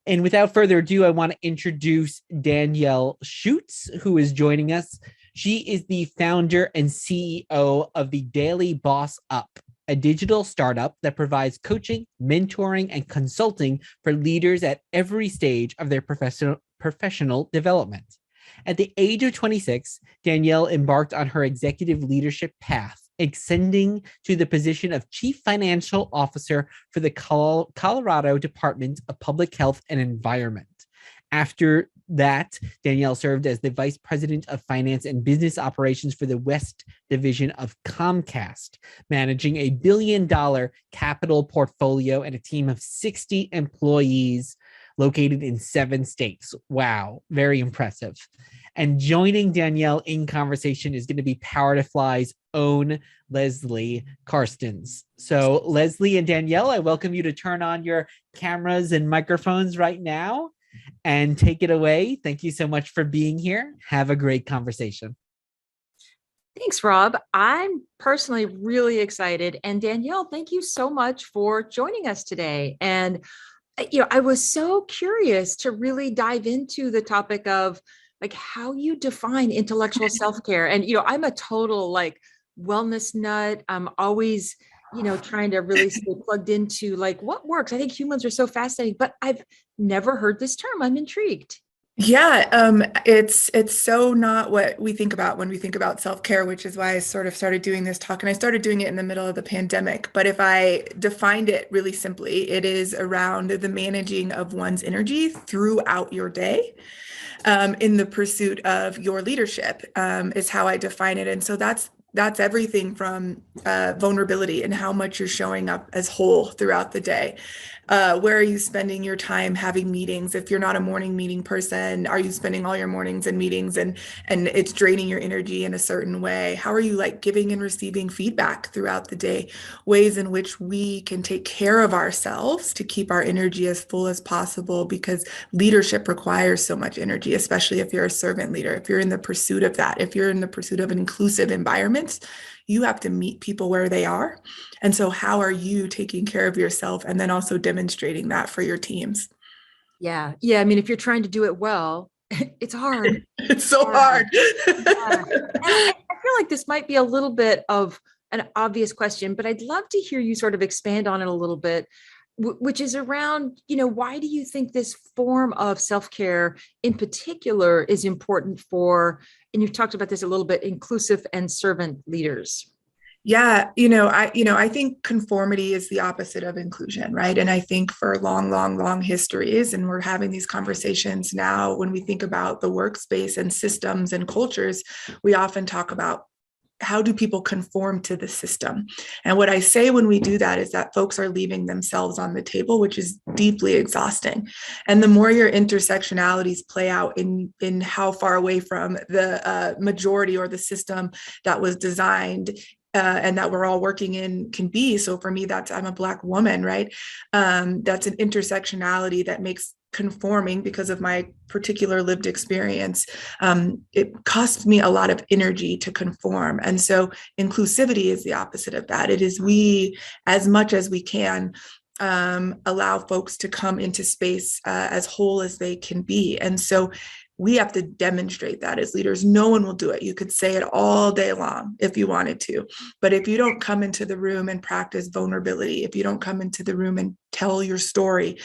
And without further ado, I want to introduce Danielle Shoots, who is joining us. She is the founder and CEO of the Daily Boss Up, a digital startup that provides coaching, mentoring, and consulting for leaders at every stage of their professional development. At the age of 26, Danielle embarked on her executive leadership path, ascending to the position of Chief Financial Officer for the Colorado Department of Public Health and Environment. After that, Danielle served as the Vice President of Finance and Business Operations for the West Division of Comcast, managing a $1 billion capital portfolio and a team of 60 employees located in 7 states. Wow, very impressive. And joining Danielle in conversation is going to be Power to Fly's own Leslie Karstens. So Leslie and Danielle, I welcome you to turn on your cameras and microphones right now and take it away. Thank you so much for being here. Have a great conversation. Thanks, Rob. I'm personally really excited. And Danielle, thank you so much for joining us today. And I was so curious to really dive into the topic of like how you define intellectual self-care. And, I'm a total like wellness nut. I'm always, trying to really stay plugged into like what works. I think humans are so fascinating, but I've never heard this term. I'm intrigued. Yeah, it's so not what we think about when we think about self-care, which is why I sort of started doing this talk. And I started doing it in the middle of the pandemic. But if I defined it really simply, it is around the managing of one's energy throughout your day, in the pursuit of your leadership, is how I define it. And so that's everything from vulnerability and how much you're showing up as whole throughout the day. Where are you spending your time having meetings? If you're not a morning meeting person, are you spending all your mornings in meetings and it's draining your energy in a certain way? How are you like giving and receiving feedback throughout the day? Ways in which we can take care of ourselves to keep our energy as full as possible, because leadership requires so much energy, especially if you're a servant leader, if you're in the pursuit of that, if you're in the pursuit of an inclusive environment, you have to meet people where they are. And so how are you taking care of yourself and then also demonstrating that for your teams? Yeah. Yeah. I mean, if you're trying to do it well, it's hard. It's so hard. Yeah. And I feel like this might be a little bit of an obvious question, but I'd love to hear you sort of expand on it a little bit, which is around, why do you think this form of self-care in particular is important for, and you've talked about this a little bit, inclusive and servant leaders? Yeah, I think conformity is the opposite of inclusion, right? And I think for long histories, and we're having these conversations now when we think about the workspace and systems and cultures, we often talk about how do people conform to the system? And what I say when we do that is that folks are leaving themselves on the table, which is deeply exhausting. And the more your intersectionalities play out in how far away from the majority or the system that was designed and that we're all working in can be. So for me, I'm a Black woman, right? That's an intersectionality that makes conforming, because of my particular lived experience, it costs me a lot of energy to conform. And so inclusivity is the opposite of that. It is we, as much as we can, allow folks to come into space as whole as they can be. And so we have to demonstrate that as leaders. No one will do it. You could say it all day long if you wanted to, but if you don't come into the room and practice vulnerability, if you don't come into the room and tell your story,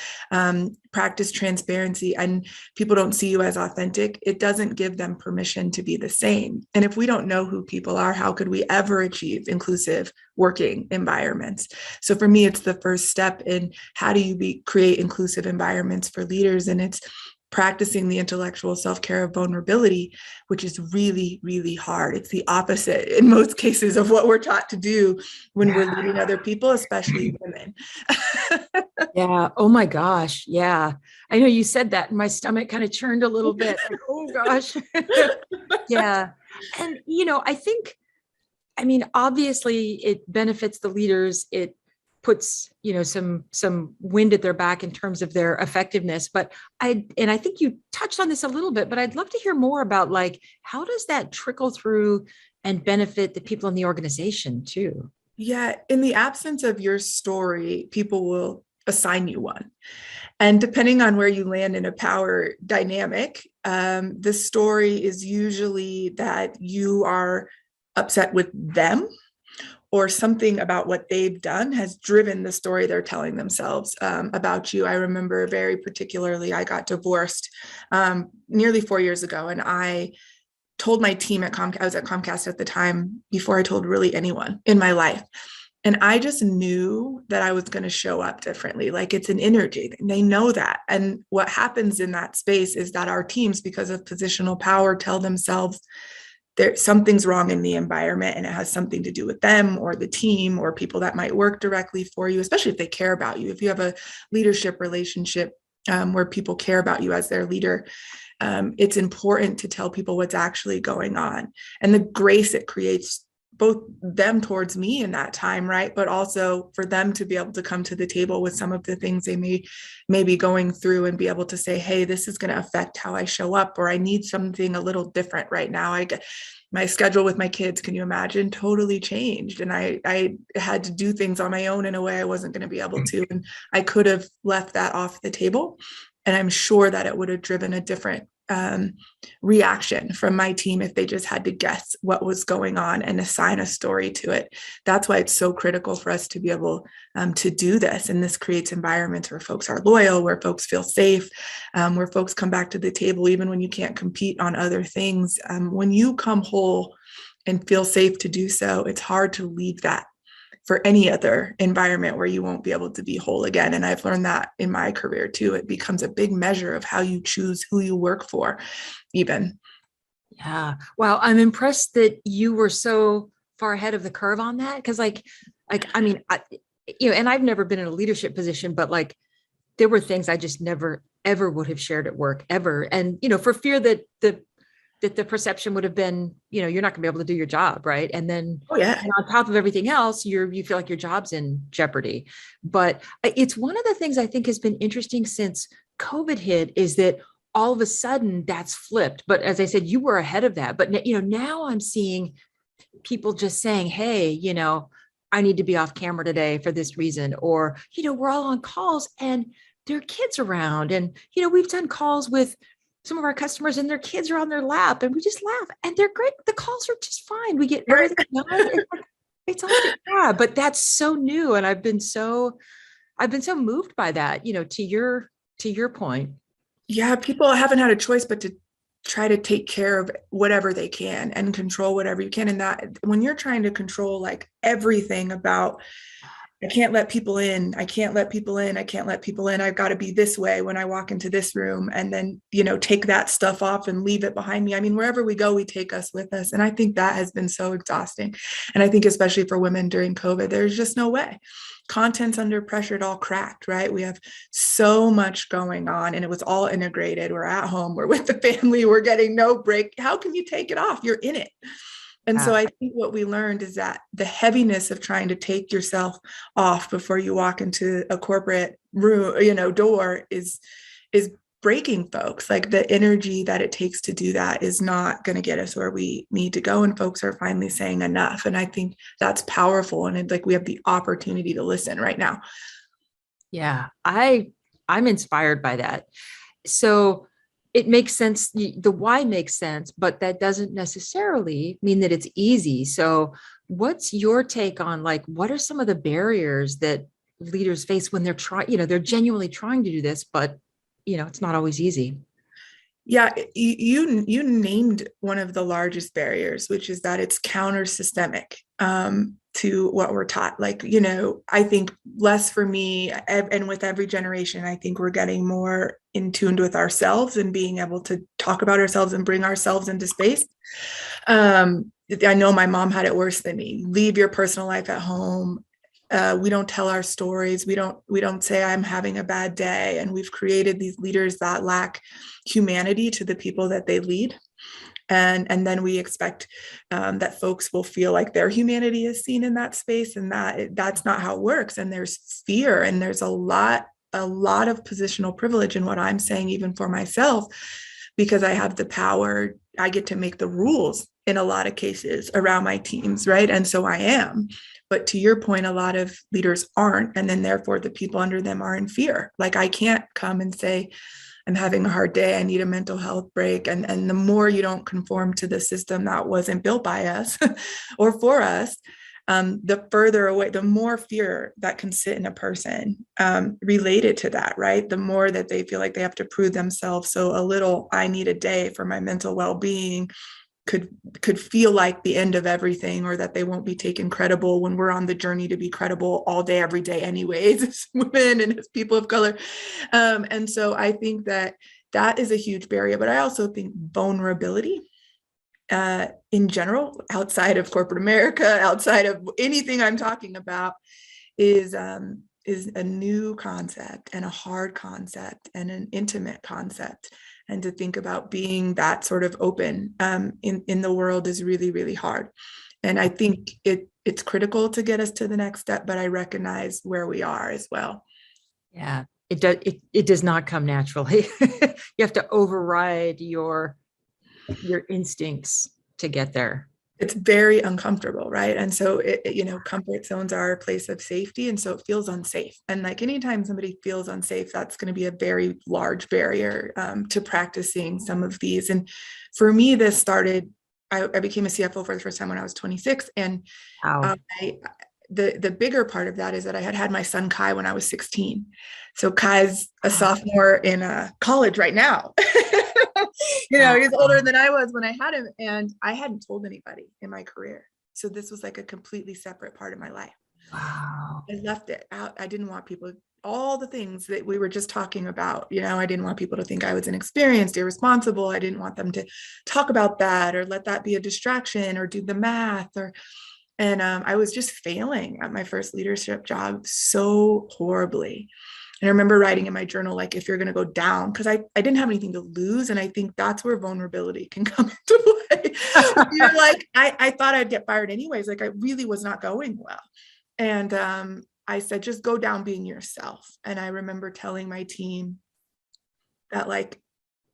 practice transparency, and people don't see you as authentic, it doesn't give them permission to be the same. And if we don't know who people are, how could we ever achieve inclusive working environments? So for me, it's the first step in how do you create inclusive environments for leaders, and it's practicing the intellectual self-care of vulnerability, which is really, really hard. It's the opposite in most cases of what we're taught to do when we're leading other people, especially women. Yeah. Oh my gosh. Yeah. I know you said that and my stomach kind of churned a little bit. Like, oh gosh. Yeah. And, I mean, obviously it benefits the leaders. It puts, some wind at their back in terms of their effectiveness. But I think you touched on this a little bit, but I'd love to hear more about like, how does that trickle through and benefit the people in the organization too? Yeah, in the absence of your story, people will assign you one. And depending on where you land in a power dynamic, the story is usually that you are upset with them, or something about what they've done has driven the story they're telling themselves about you. I remember very particularly, I got divorced nearly 4 years ago, and I told my team at Comcast, I was at Comcast at the time, before I told really anyone in my life. And I just knew that I was going to show up differently. Like, it's an energy. They know that. And what happens in that space is that our teams, because of positional power, tell themselves there something's wrong in the environment, and it has something to do with them or the team or people that might work directly for you, especially if they care about you. If you have a leadership relationship where people care about you as their leader, it's important to tell people what's actually going on, and the grace it creates both them towards me in that time, right? But also for them to be able to come to the table with some of the things they may be going through, and be able to say, hey, this is going to affect how I show up, or I need something a little different right now. My schedule with my kids, can you imagine, totally changed. And I had to do things on my own in a way I wasn't going to be able to. And I could have left that off the table. And I'm sure that it would have driven a different reaction from my team if they just had to guess what was going on and assign a story to it. That's why it's so critical for us to be able to do this. And this creates environments where folks are loyal, where folks feel safe, where folks come back to the table even when you can't compete on other things. When you come whole and feel safe to do so, it's hard to leave that for any other environment where you won't be able to be whole again. And I've learned that in my career too. It becomes a big measure of how you choose who you work for, even. Yeah. Wow. I'm impressed that you were so far ahead of the curve on that. Cause I mean, and I've never been in a leadership position, but like, there were things I just never, ever would have shared at work ever. And, for fear that the perception would have been, you're not gonna be able to do your job. Right. And then and on top of everything else, you feel like your job's in jeopardy. But it's one of the things I think has been interesting since COVID hit, is that all of a sudden that's flipped. But as I said, you were ahead of that. But now I'm seeing people just saying, hey, I need to be off camera today for this reason, or, we're all on calls and there are kids around. And, we've done calls with some of our customers and their kids are on their lap and we just laugh and they're great. The calls are just fine. We get everything done. It's all good. Yeah, but that's so new. And I've been so moved by that, to your point. Yeah, people haven't had a choice but to try to take care of whatever they can and control whatever you can. And that when you're trying to control like everything about, I can't let people in. I can't let people in. I can't let people in. I've got to be this way when I walk into this room, and then, take that stuff off and leave it behind me. I mean, wherever we go, we take us with us. And I think that has been so exhausting. And I think especially for women during COVID, there's just no way. Content's under pressure, it all cracked, right? We have so much going on and it was all integrated. We're at home, we're with the family, we're getting no break. How can you take it off? You're in it. And so I think what we learned is that the heaviness of trying to take yourself off before you walk into a corporate room, door is breaking folks. Like, the energy that it takes to do that is not going to get us where we need to go. And folks are finally saying enough. And I think that's powerful. And we have the opportunity to listen right now. Yeah, I'm inspired by that. So it makes sense. The why makes sense, but that doesn't necessarily mean that it's easy. So what's your take on, what are some of the barriers that leaders face when they're they're genuinely trying to do this, but it's not always easy. Yeah, you named one of the largest barriers, which is that it's counter systemic to what we're taught. I think less for me, and with every generation, I think we're getting more in tune with ourselves and being able to talk about ourselves and bring ourselves into space. I know my mom had it worse than me. Leave your personal life at home. We don't tell our stories. We don't say I'm having a bad day. And we've created these leaders that lack humanity to the people that they lead. And then we expect that folks will feel like their humanity is seen in that space, and that's not how it works. And there's fear, and there's a lot of positional privilege in what I'm saying, even for myself, because I have the power. I get to make the rules in a lot of cases around my teams, right? And so I am. But to your point, a lot of leaders aren't. And then therefore the people under them are in fear. Like I can't come and say, I'm having a hard day. I need a mental health break. And the more you don't conform to the system that wasn't built by us or for us, the further away, the more fear that can sit in a person related to that, right? The more that they feel like they have to prove themselves. So a little, I need a day for my mental well-being could feel like the end of everything, or that they won't be taken credible when we're on the journey to be credible all day, every day anyways, as women and as people of color. And so I think that is a huge barrier, but I also think vulnerability in general, outside of corporate America, outside of anything I'm talking about, is a new concept and a hard concept and an intimate concept. And to think about being that sort of open in the world is really, really hard. And I think it's critical to get us to the next step, but I recognize where we are as well. Yeah, it does not come naturally. You have to override your instincts to get there. It's very uncomfortable, right? And so comfort zones are a place of safety, and so it feels unsafe. And like anytime somebody feels unsafe, that's going to be a very large barrier to practicing some of these. And for me, this started, I became a CFO for the first time when I was 26, and Wow. The bigger part of that is that I had my son Kai when I was 16. So Kai's a sophomore in college right now. He's older than I was when I had him, and I hadn't told anybody in my career. So this was like a completely separate part of my life. Wow. I left it out. I didn't want people, all the things that we were just talking about, I didn't want people to think I was inexperienced, irresponsible. I didn't want them to talk about that or let that be a distraction or do the math and I was just failing at my first leadership job so horribly. And I remember writing in my journal, like, if you're going to go down, because I didn't have anything to lose. And I think that's where vulnerability can come into play. You're like, I thought I'd get fired anyways. Like, I really was not going well. And I said, just go down being yourself. And I remember telling my team that, like,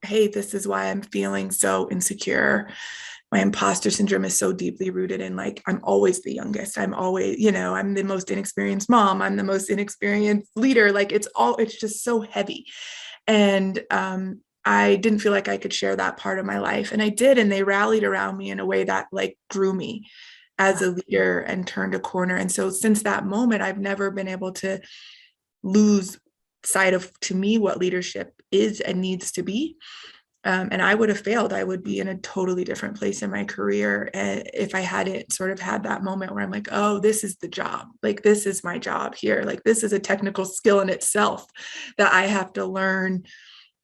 hey, this is why I'm feeling so insecure. My imposter syndrome is so deeply rooted in, like, I'm always the youngest. I'm always, I'm the most inexperienced mom. I'm the most inexperienced leader. Like, it's just so heavy. And I didn't feel like I could share that part of my life. And I did. And they rallied around me in a way that, like, grew me as a leader and turned a corner. And so since that moment, I've never been able to lose sight of, to me, what leadership is and needs to be. And I would have failed. I would be in a totally different place in my career if I hadn't sort of had that moment where I'm like, oh, this is the job. Like, this is my job here. Like, this is a technical skill in itself that I have to learn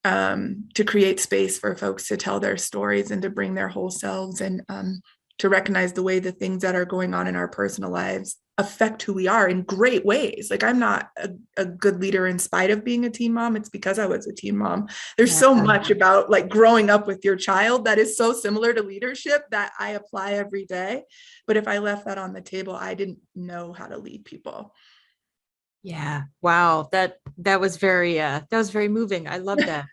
to create space for folks to tell their stories and to bring their whole selves, and to recognize the way the things that are going on in our personal lives affect who we are in great ways. Like, I'm not a good leader in spite of being a teen mom. It's because I was a teen mom. There's so much about, like, growing up with your child that is so similar to leadership that I apply every day. But if I left that on the table, I didn't know how to lead people. Yeah. Wow. That was very moving. I love that.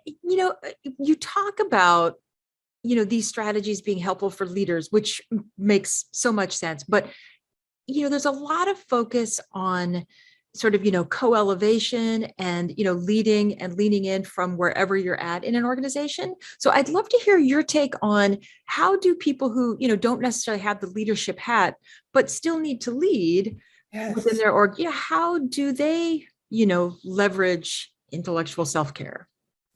You talk about, these strategies being helpful for leaders, which makes so much sense. But, there's a lot of focus on sort of, co-elevation and, leading and leaning in from wherever you're at in an organization. So I'd love to hear your take on, how do people who, don't necessarily have the leadership hat, but still need to lead within their org, how do they, leverage intellectual self-care?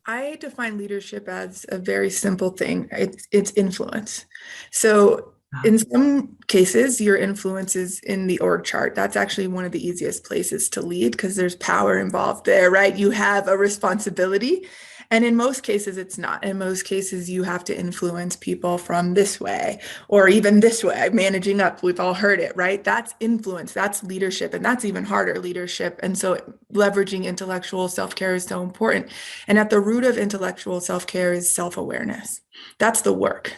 I define leadership as a very simple thing. It's influence. So in some cases, your influence is in the org chart. That's actually one of the easiest places to lead because there's power involved there, right? You have a responsibility. And in most cases, it's not. In most cases, you have to influence people from this way or even this way, managing up. We've all heard it, right? That's influence. That's leadership. And that's even harder leadership. And so leveraging intellectual self-care is so important. And at the root of intellectual self-care is self-awareness. That's the work.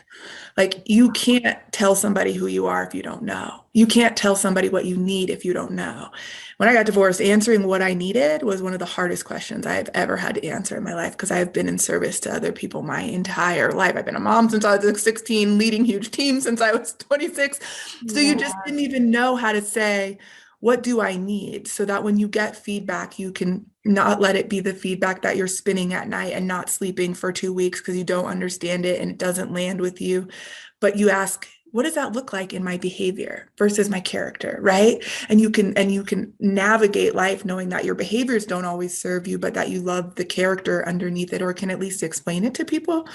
Like, you can't tell somebody who you are if you don't know. You can't tell somebody what you need if you don't know. When I got divorced, answering what I needed was one of the hardest questions I've ever had to answer in my life because I've been in service to other people my entire life. I've been a mom since I was like 16, leading huge teams since I was 26. So you just didn't even know how to say, what do I need? So that when you get feedback, you can not let it be the feedback that you're spinning at night and not sleeping for 2 weeks because you don't understand it and it doesn't land with you. But you ask, what does that look like in my behavior versus my character, right? And you can navigate life knowing that your behaviors don't always serve you, but that you love the character underneath it, or can at least explain it to people.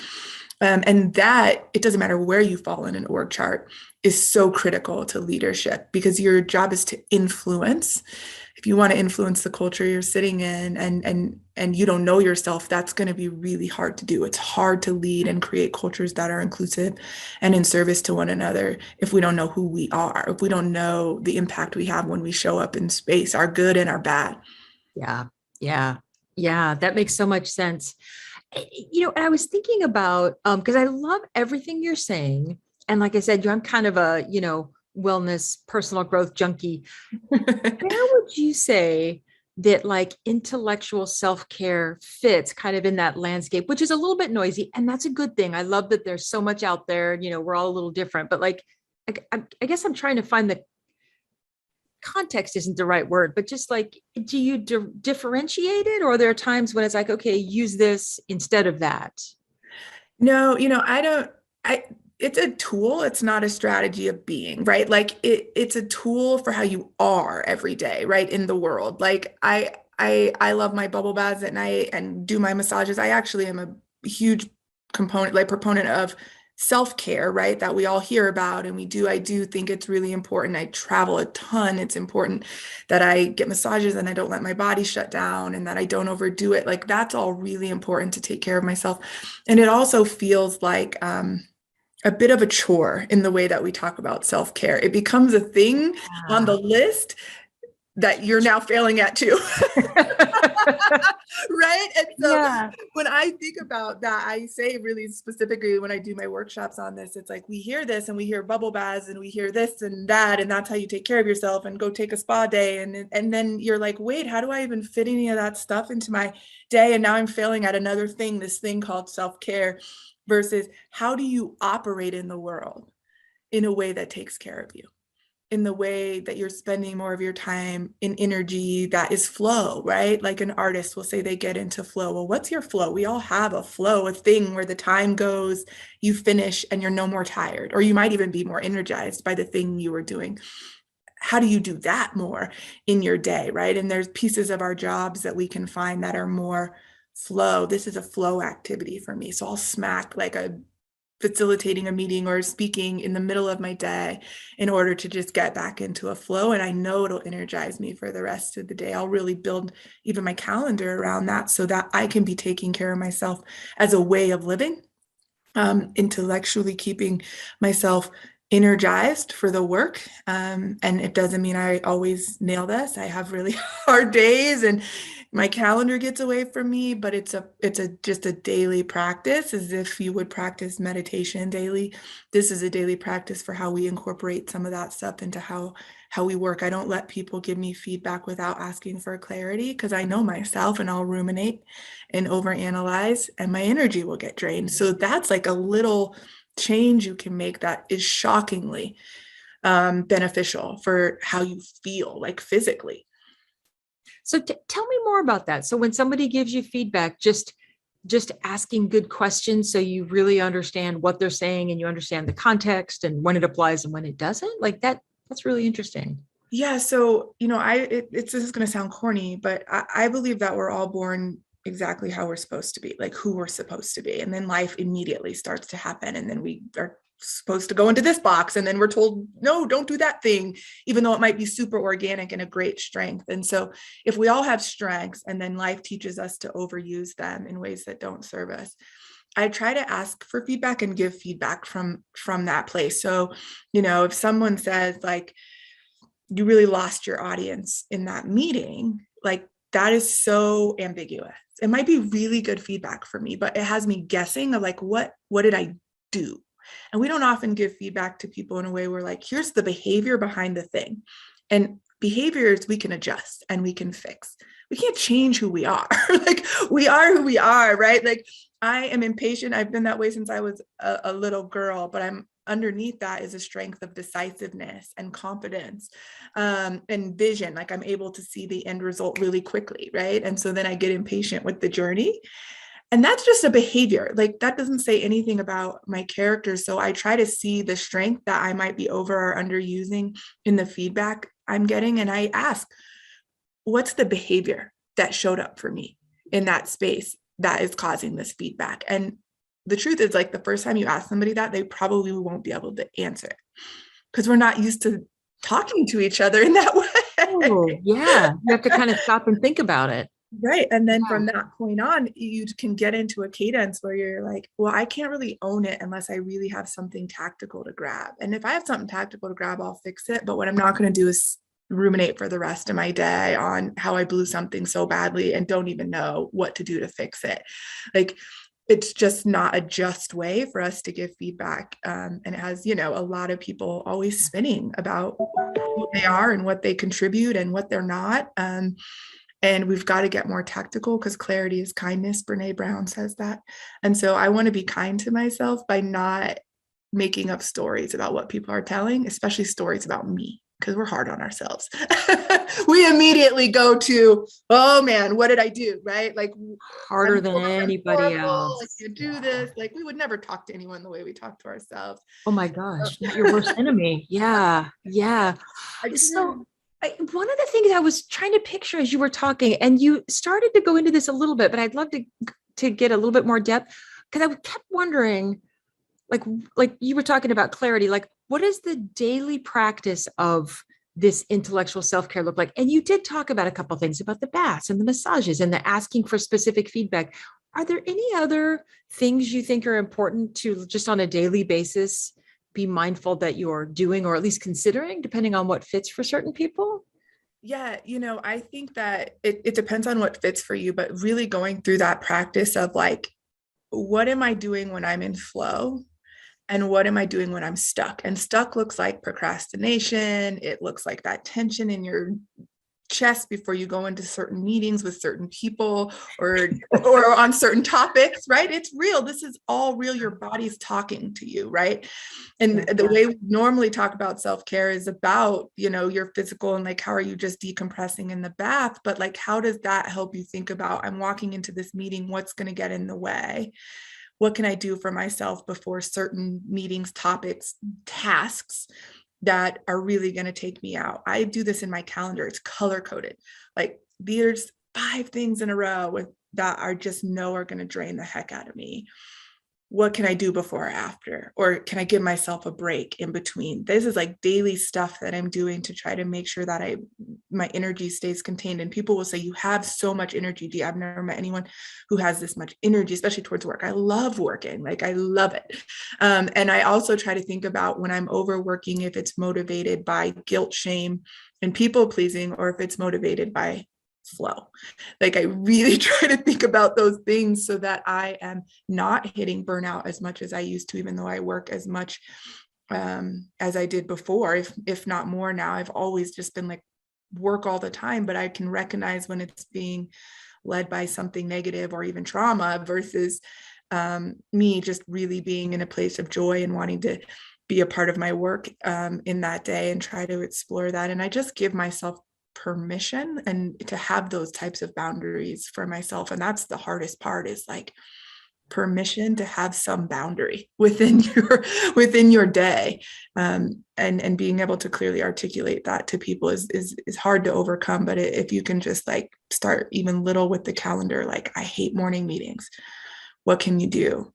And that, it doesn't matter where you fall in an org chart, is so critical to leadership because your job is to influence. If you want to influence the culture you're sitting in and you don't know yourself, that's going to be really hard to do. It's hard to lead and create cultures that are inclusive and in service to one another if we don't know who we are, if we don't know the impact we have when we show up in space, our good and our bad. Yeah. Yeah. Yeah. That makes so much sense. And I was thinking about, because I love everything you're saying. And like I said, I'm kind of a, wellness, personal growth junkie. Where would you say that like intellectual self-care fits kind of in that landscape, which is a little bit noisy, and that's a good thing. I love that there's so much out there, we're all a little different, but like, I guess I'm trying to find the context isn't the right word, but just like, do you differentiate it? Or are there times when it's like, okay, use this instead of that? No, I don't, it's a tool. It's not a strategy of being, right? Like it's a tool for how you are every day, right? In the world. Like I love my bubble baths at night and do my massages. I actually am a huge proponent of self-care, right? That we all hear about and we do. I do think it's really important. I travel a ton. It's important that I get massages and I don't let my body shut down and that I don't overdo it. Like that's all really important to take care of myself. And it also feels like a bit of a chore in the way that we talk about self-care. It becomes a thing on the list that you're now failing at too. Right? And so Yeah. when I think about that, I say really specifically when I do my workshops on this, it's like we hear this and we hear bubble baths and we hear this and that, and that's how you take care of yourself and go take a spa day. And then you're like, wait, how do I even fit any of that stuff into my day? And now I'm failing at another thing, this thing called self-care, versus how do you operate in the world in a way that takes care of you? In the way that you're spending more of your time in energy that is flow, right? Like an artist will say they get into flow. Well, what's your flow? We all have a flow, a thing where the time goes, you finish, and you're no more tired, or you might even be more energized by the thing you were doing. How do you do that more in your day, right? And there's pieces of our jobs that we can find that are more flow. This is a flow activity for me. So I'll smack like a facilitating a meeting or speaking in the middle of my day in order to just get back into a flow. And I know it'll energize me for the rest of the day. I'll really build even my calendar around that so that I can be taking care of myself as a way of living, intellectually keeping myself energized for the work. And it doesn't mean I always nail this. I have really hard days and my calendar gets away from me, but it's just a daily practice, as if you would practice meditation daily. This is a daily practice for how we incorporate some of that stuff into how we work. I don't let people give me feedback without asking for clarity because I know myself and I'll ruminate and overanalyze and my energy will get drained. So that's like a little change you can make that is shockingly beneficial for how you feel, like physically. So tell me more about that. So when somebody gives you feedback, just asking good questions so you really understand what they're saying and you understand the context and when it applies and when it doesn't, like that's really interesting. Yeah. So, this is going to sound corny, but I believe that we're all born exactly how we're supposed to be, like who we're supposed to be. And then life immediately starts to happen. And then we are supposed to go into this box. And then we're told, no, don't do that thing, even though it might be super organic and a great strength. And so if we all have strengths and then life teaches us to overuse them in ways that don't serve us, I try to ask for feedback and give feedback from that place. So, if someone says like, you really lost your audience in that meeting, like that is so ambiguous. It might be really good feedback for me, but it has me guessing of like, what did I do? And we don't often give feedback to people in a way where like, here's the behavior behind the thing. And behaviors we can adjust and we can fix. We can't change who we are. Like we are who we are, right? Like I am impatient. I've been that way since I was a little girl, but I'm underneath that is a strength of decisiveness and confidence, and vision. Like I'm able to see the end result really quickly, right? And so then I get impatient with the journey. And that's just a behavior. Like that doesn't say anything about my character. So I try to see the strength that I might be over or underusing in the feedback I'm getting. And I ask, what's the behavior that showed up for me in that space that is causing this feedback? And the truth is, like, the first time you ask somebody that, they probably won't be able to answer because we're not used to talking to each other in that way. Oh, yeah. You have to kind of stop and think about it. Right. And then from that point on, you can get into a cadence where you're like, well, I can't really own it unless I really have something tactical to grab. And if I have something tactical to grab, I'll fix it. But what I'm not going to do is ruminate for the rest of my day on how I blew something so badly and don't even know what to do to fix it. Like, it's just not a just way for us to give feedback. And it has, a lot of people always spinning about who they are and what they contribute and what they're not. And we've got to get more tactical because clarity is kindness. Brene Brown says that. And so I want to be kind to myself by not making up stories about what people are telling, especially stories about me, because we're hard on ourselves. We immediately go to, oh man, what did I do? Right? Like harder than anybody else. Like you do this. Like we would never talk to anyone the way we talk to ourselves. Oh my gosh, not your worst enemy. Yeah. Yeah. So one of the things I was trying to picture as you were talking, and you started to go into this a little bit, but I'd love to get a little bit more depth, because I kept wondering, like you were talking about clarity, like what is the daily practice of this intellectual self-care look like? And you did talk about a couple of things about the baths and the massages and the asking for specific feedback. Are there any other things you think are important to just on a daily basis be mindful that you're doing, or at least considering, depending on what fits for certain people? Yeah, I think that it depends on what fits for you, but really going through that practice of like, what am I doing when I'm in flow? And what am I doing when I'm stuck? And stuck looks like procrastination. It looks like that tension in your chest before you go into certain meetings with certain people or on certain topics, right? It's real. This is all real. Your body's talking to you, right? And the way we normally talk about self-care is about, your physical and like, how are you just decompressing in the bath? But like, how does that help you think about, I'm walking into this meeting, what's going to get in the way? What can I do for myself before certain meetings, topics, tasks that are really going to take me out? I do this in my calendar. It's color coded. Like there's 5 things in a row that I just know are going to drain the heck out of me. What can I do before or after? Or can I give myself a break in between? This is like daily stuff that I'm doing to try to make sure that my energy stays contained. And people will say, you have so much energy. Dee, I've never met anyone who has this much energy, especially towards work. I love working. Like I love it. And I also try to think about when I'm overworking, if it's motivated by guilt, shame, and people pleasing, or if it's motivated by flow. Like I really try to think about those things so that I am not hitting burnout as much as I used to, even though I work as much as I did before, if not more now. I've always just been like work all the time, but I can recognize when it's being led by something negative or even trauma versus me just really being in a place of joy and wanting to be a part of my work in that day and try to explore that. And I just give myself permission and to have those types of boundaries for myself. And that's the hardest part, is like permission to have some boundary within your day. And being able to clearly articulate that to people is hard to overcome. But if you can just like start even little with the calendar, like I hate morning meetings. What can you do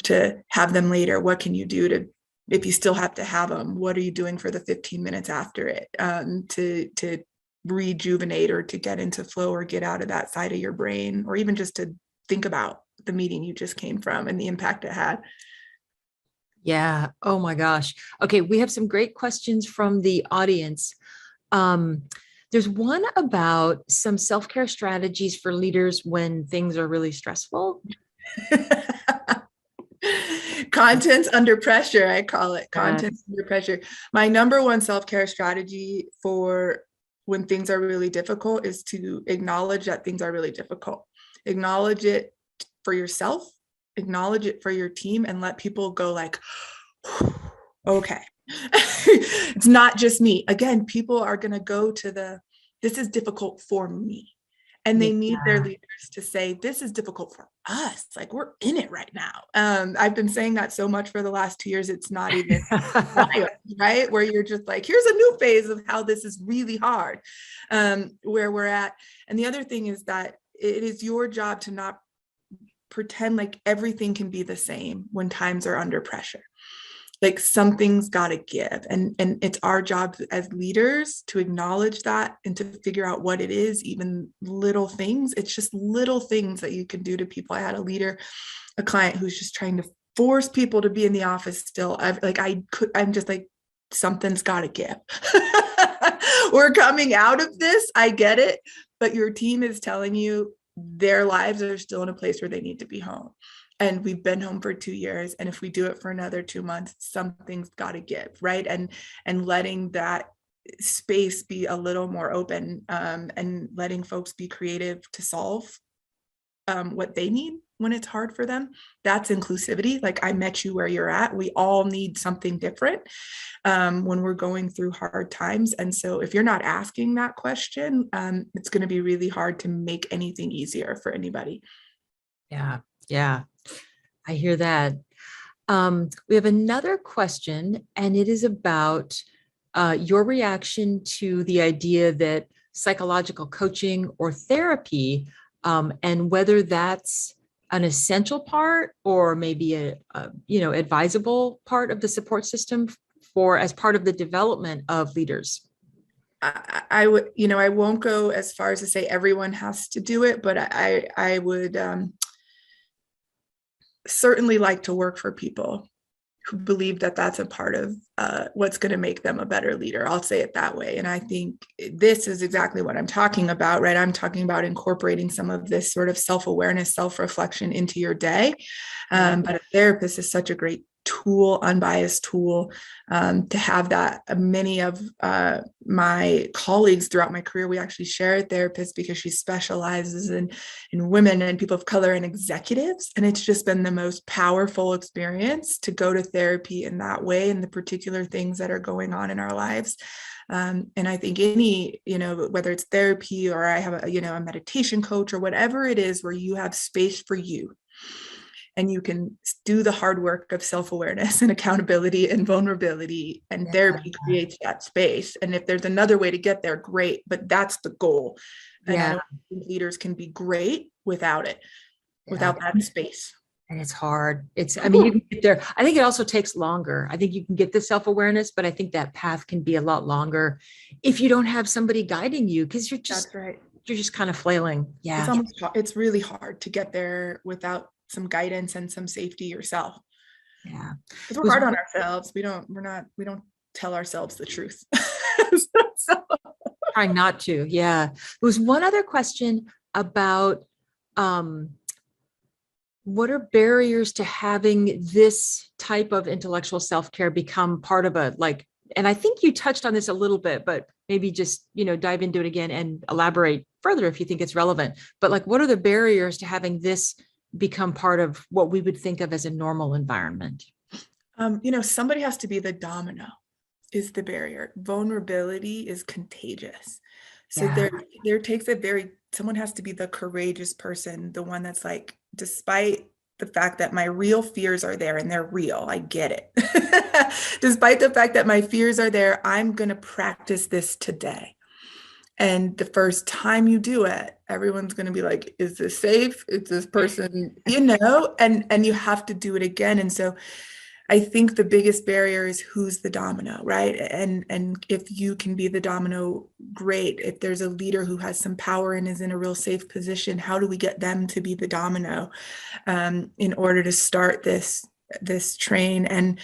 to have them later? What can you do to, if you still have to have them, what are you doing for the 15 minutes after it to rejuvenate or to get into flow or get out of that side of your brain, or even just to think about the meeting you just came from and the impact it had. Yeah. Oh my gosh. Okay. We have some great questions from the audience. There's one about some self-care strategies for leaders when things are really stressful. Content's under pressure, I call it. Yes. Content's under pressure. My number one self-care strategy for when things are really difficult is to acknowledge that things are really difficult. Acknowledge it for yourself, acknowledge it for your team, and let people go like, okay. It's not just me. Again, people are going to go to this is difficult for me. And they need their leaders to say, this is difficult for us. Like, we're in it right now. I've been saying that so much for the last 2 years, it's not even wild, right? Where you're just like, here's a new phase of how this is really hard, where we're at. And the other thing is that it is your job to not pretend like everything can be the same when times are under pressure. Like, something's got to give. And it's our job as leaders to acknowledge that and to figure out what it is, even little things. It's just little things that you can do to people. I had a client who's just trying to force people to be in the office still. I'm just like, something's got to give. We're coming out of this. I get it. But your team is telling you their lives are still in a place where they need to be home. And we've been home for 2 years. And if we do it for another 2 months, something's got to give, right? And letting that space be a little more open, and letting folks be creative to solve what they need when it's hard for them. That's inclusivity. Like, I met you where you're at. We all need something different when we're going through hard times. And so if you're not asking that question, it's going to be really hard to make anything easier for anybody. Yeah. Yeah. I hear that. We have another question, and it is about your reaction to the idea that psychological coaching or therapy, and whether that's an essential part or maybe a advisable part of the support system as part of the development of leaders. I would, I won't go as far as to say everyone has to do it, but I would certainly like to work for people who believe that that's a part of what's going to make them a better leader. I'll say it that way. And I think this is exactly what I'm talking about, right? I'm talking about incorporating some of this sort of self-awareness, self-reflection into your day. But a therapist is such a great tool, unbiased tool, to have that. Many of my colleagues throughout my career, we actually share a therapist because she specializes in women and people of color and executives. And it's just been the most powerful experience to go to therapy in that way, and the particular things that are going on in our lives. And I think any, whether it's therapy or I have a meditation coach or whatever it is, where you have space for you, and you can do the hard work of self-awareness and accountability and vulnerability, and therapy creates that space. And if there's another way to get there, great, but that's the goal. And I don't think leaders can be great without it, without that space. And it's hard. You can get there. I think it also takes longer. I think you can get the self-awareness, but I think that path can be a lot longer if you don't have somebody guiding you, because you're just kind of flailing. Yeah. It's really hard to get there without some guidance and some safety yourself. Yeah. Because we're hard on ourselves. We don't tell ourselves the truth. Trying not to. Yeah. There was one other question about what are barriers to having this type of intellectual self-care become part of and I think you touched on this a little bit, but maybe just, dive into it again and elaborate further if you think it's relevant. But what are the barriers to having this become part of what we would think of as a normal environment? Somebody has to be the domino is the barrier. Vulnerability is contagious. So there takes someone has to be the courageous person, the one that's like, despite the fact that my real fears are there, and they're real, I get it. Despite the fact that my fears are there, I'm going to practice this today. And the first time you do it, everyone's going to be like, is this safe? Is this person, and you have to do it again. And so I think the biggest barrier is who's the domino, right? And if you can be the domino, great. If there's a leader who has some power and is in a real safe position, how do we get them to be the domino in order to start this train? And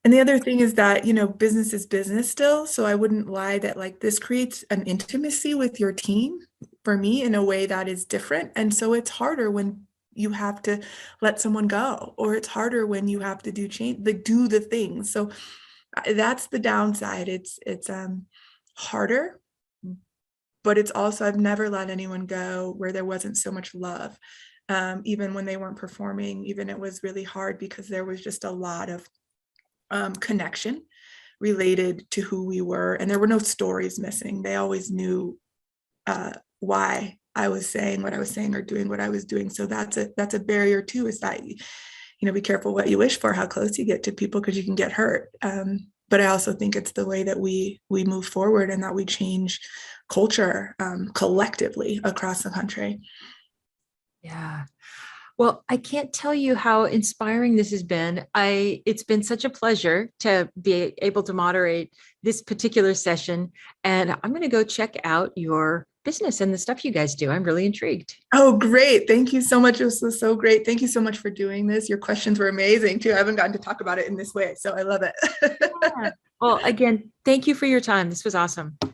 the other thing is that, business is business still. So I wouldn't lie that this creates an intimacy with your team for me in a way that is different. And so it's harder when you have to let someone go, or it's harder when you have to do change, like do the things. So that's the downside. It's harder, but it's also, I've never let anyone go where there wasn't so much love. Even when they weren't performing, even it was really hard because there was just a lot of connection related to who we were, and there were no stories missing. They always knew why I was saying what I was saying or doing what I was doing. So that's a barrier too, is that, be careful what you wish for, how close you get to people, because you can get hurt. But I also think it's the way that we move forward and that we change culture collectively across the country. Yeah. Well, I can't tell you how inspiring this has been. It's been such a pleasure to be able to moderate this particular session. And I'm going to go check out your business and the stuff you guys do. I'm really intrigued. Oh, great. Thank you so much. It was so great. Thank you so much for doing this. Your questions were amazing too. I haven't gotten to talk about it in this way, so I love it. Yeah. Well, again, thank you for your time. This was awesome.